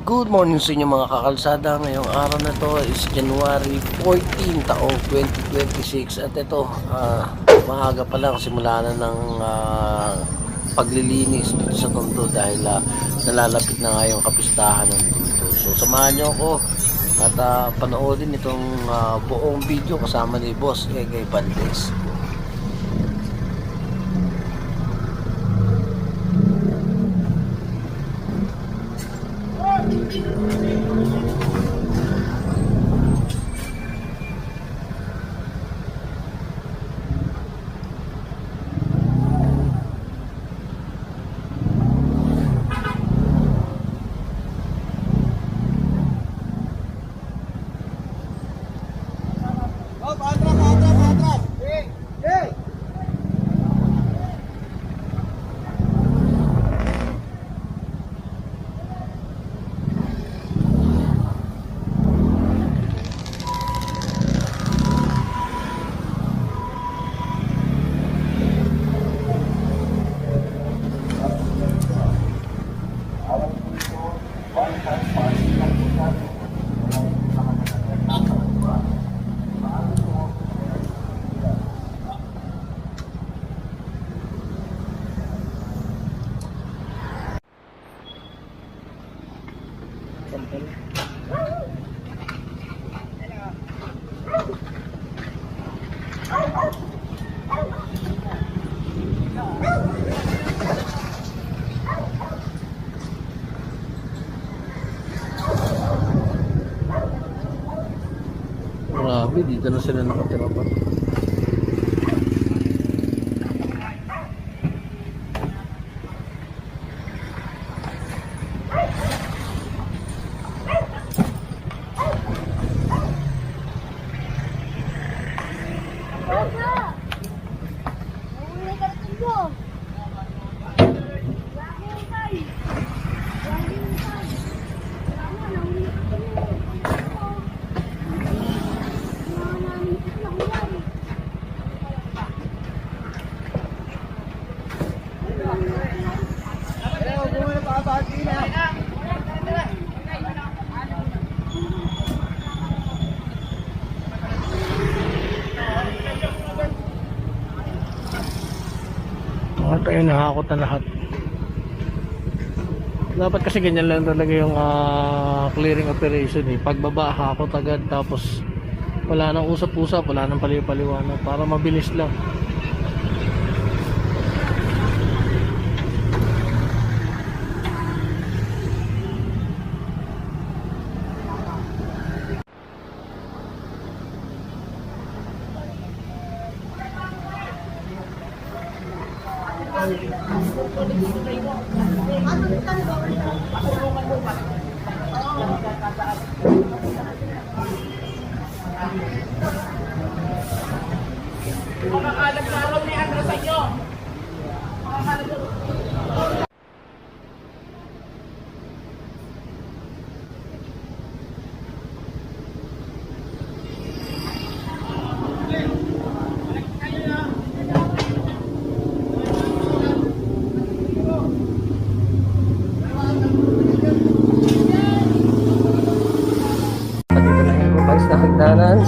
Good morning sa inyo mga kakalsada. Ngayong araw na to is January 14 taong 2026 at ito maaga pa lang simula na ng paglilinis dito sa Tondo dahil nalalapit na nga yung kapistahan ng Tondo. So samahan nyo ako at panoodin itong buong video kasama ni Boss Egay Valdez. Grabe, dito na sila nakatira pa. Tayo nakakot na lahat. Dapat kasi ganyan lang talaga yung clearing operation eh. Pagbaba hakot agad tapos wala nang usap-usap, wala nang paliw-paliwanag para mabilis lang. Makakalag na araw ni Andra sa inyo. Dito na yung guys na hagdanan.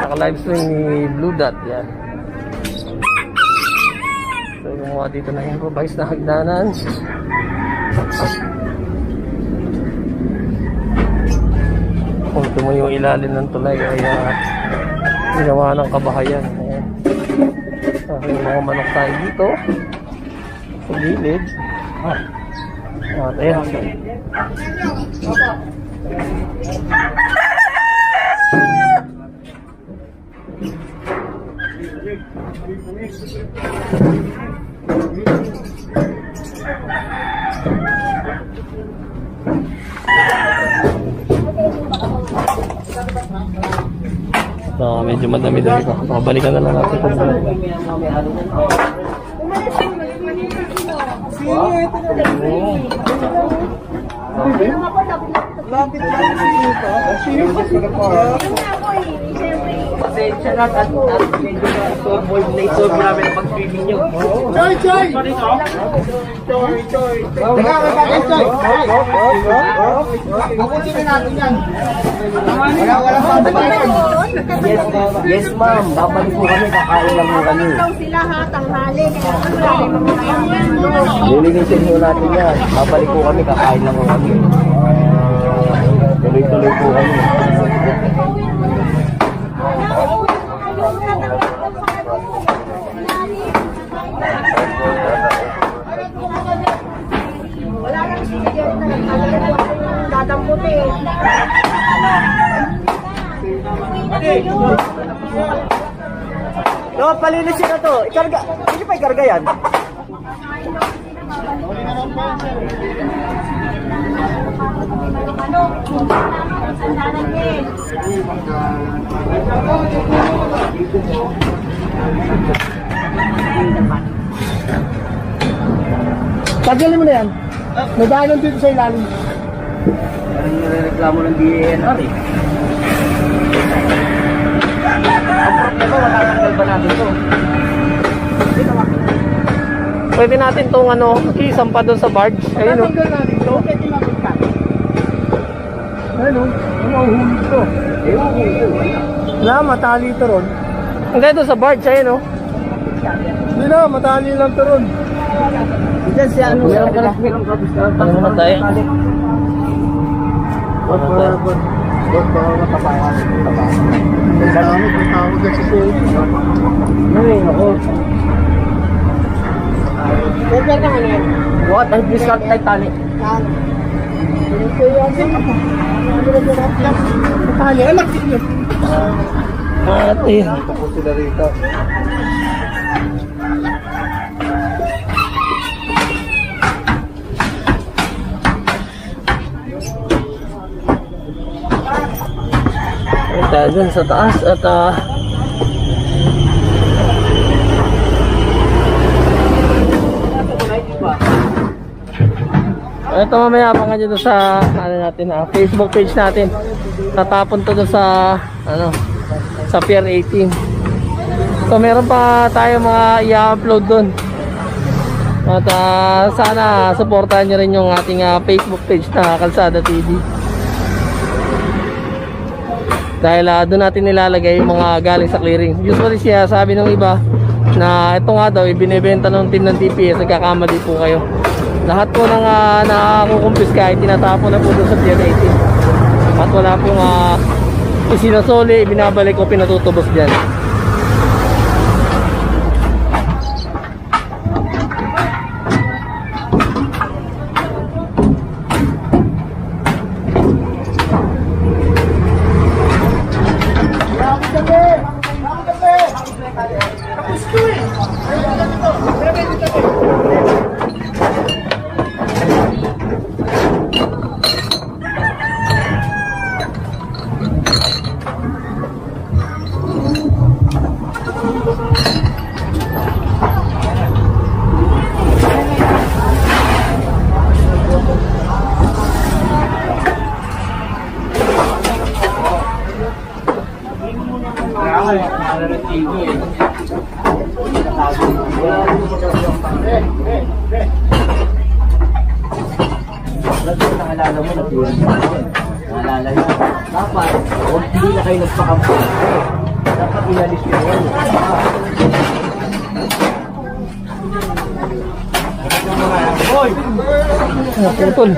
Naka-livestream ni Blue Dot yan. So yung mga dito na improvise na hagdanan. Kung ito mo yung ilalim ng tulay ay ginawa ng kabahayan. Ayan. Yung mga manok tayo dito sa gilid. At ayan. Medyo madami-dami pa. Pakabalikan na lang natin kung ano. Lapit lang dito. Sino ba sila pa? Siyempre Pasensya na at medyo na-solve namin ang pag-streaming nyo. Choy, Choy! Choy, Choy! Teka, may bagay, Choy! Mabutin na natin yan. Wala Yes ma'am, babalik po kami, kakain lang po kami. Sila ha, tanghali. Lilinisin po natin yan, babalik po kami, kakain lang po kami. Tuloy-tuloy po kami. Wala nang sige na dadamputi. No, palinisin na to. Ikarga. Hindi pa ikarga yan. Tagalin mo na yan. May daanan dito sa ilalim. Parang nireklamo ng DNR eh. Ang problema, matatanggal ba natin to? Pwede natin tong ano, isampa doon sa barge. Ayun o. Tatanggal natin ito. Ayun o. Ano ang huli ito? Wala, matali ito ron. Hindi doon sa barge, ayun o. Hindi na, matali lang ito ron. Diyan si ano? Ano naman tayo? Ano tayo? What? Ang discount tayo tali. Matali, anak sige. At ayun. Tapos sila rito. Ayun tayo dun sa taas at ito mamaya abangan nyo doon sa ano natin, Facebook page natin. Tatapon to doon sa ano, sa Pier 18. So meron pa tayo mga i-upload doon. At sana supportahan nyo rin yung ating Facebook page na Kalsada TV. Dahil doon natin nilalagay yung mga galing sa clearing. Usually siya sabi ng iba na ito nga daw ibinebenta ng team ng DPS, nagkakamali po kayo. Lahat po ng nakukumpiska ay tinatapon na po doon sa Pier 18. At wala pong isinasoli, binabalik o pinatutubos dyan. Naalala mo na po yun. Naalala nyo. Dapat, kung hindi na kayo nagpakampo, dapat inalis nyo yan. Hoy! Putol.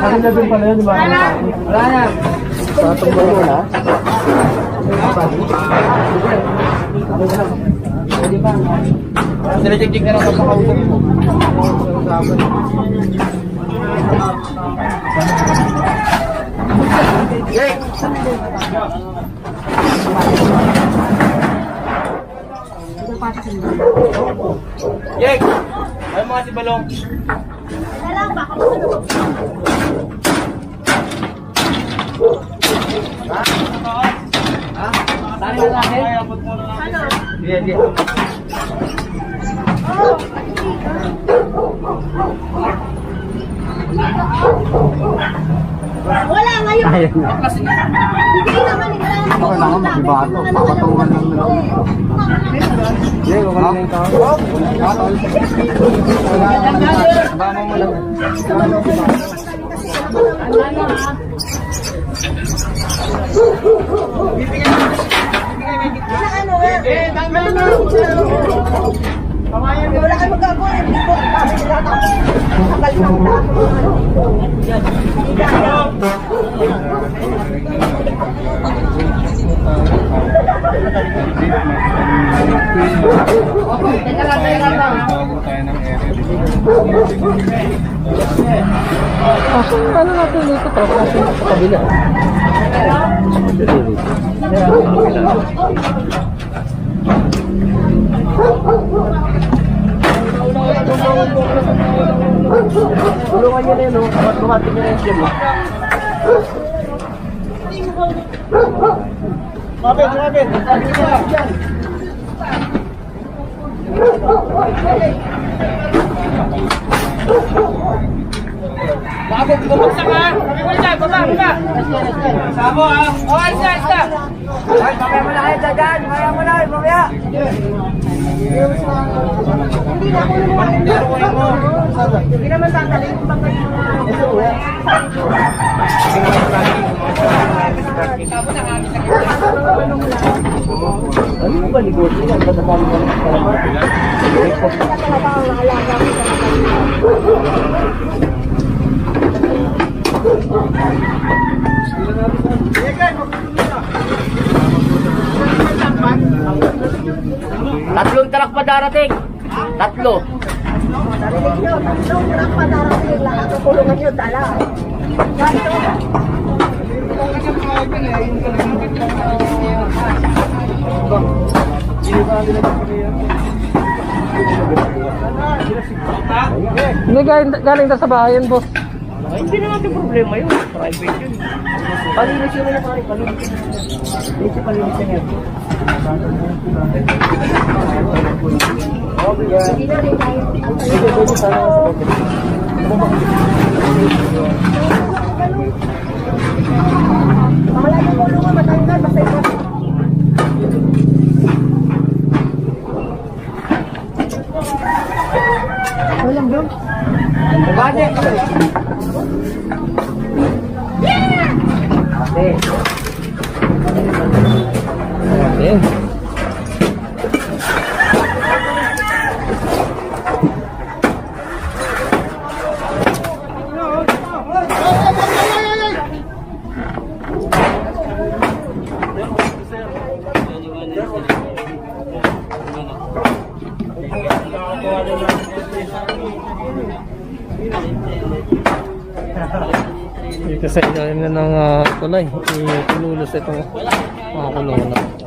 Kanina din pala yun, di ba? Wala na. Patong ba yun, ha? Pwede ba? Sinajigdig na lang sa pakausap mo. Jake! Jake! Ay mga si Balong. Wala ba? Saan na natin? Ano? Sige, sige. Ayun na. Hindi naman ikaw. Ako lang, magibato. Papatungan lang nila. Hindi, wala na yung tao. Bama mo lang. Wala ka magagawa. Hindi ko kami tinatapos. Tagal ng Kaso ano natin dito, tapos natin sa kabila. Tulungan nyo na yun, no? Tumating nyo na yung gym, no? Sumabit! Bakit bumagsak ka? Kami dyan, baba! Sabo ha? Okay, isa! Ay, mamaya mo na kayo dyan! Mamaya! Hindi naman tataling pag may Ano ba negosyo yan? Ba't nakali ka ng kalaman? Tatlong truck pa darating. Tatlo. narinig nyo. Tatlong truck pa darating. Lahat ng kulungan nyo, dala. Ganito. Hindi galing na sa bahayan, boss. Ay, hindi naman yung problema yun. Private yun. Palinis yun na pare. Palinis yun. Hindi palinis yun yun. Hindi na rin tayo. Wala yung kulungan matanggal. Basta ito. Walang bro. Budget. Ate. Okay. Dito sa ilalim na ng tulay, inulos itong mga kulungan.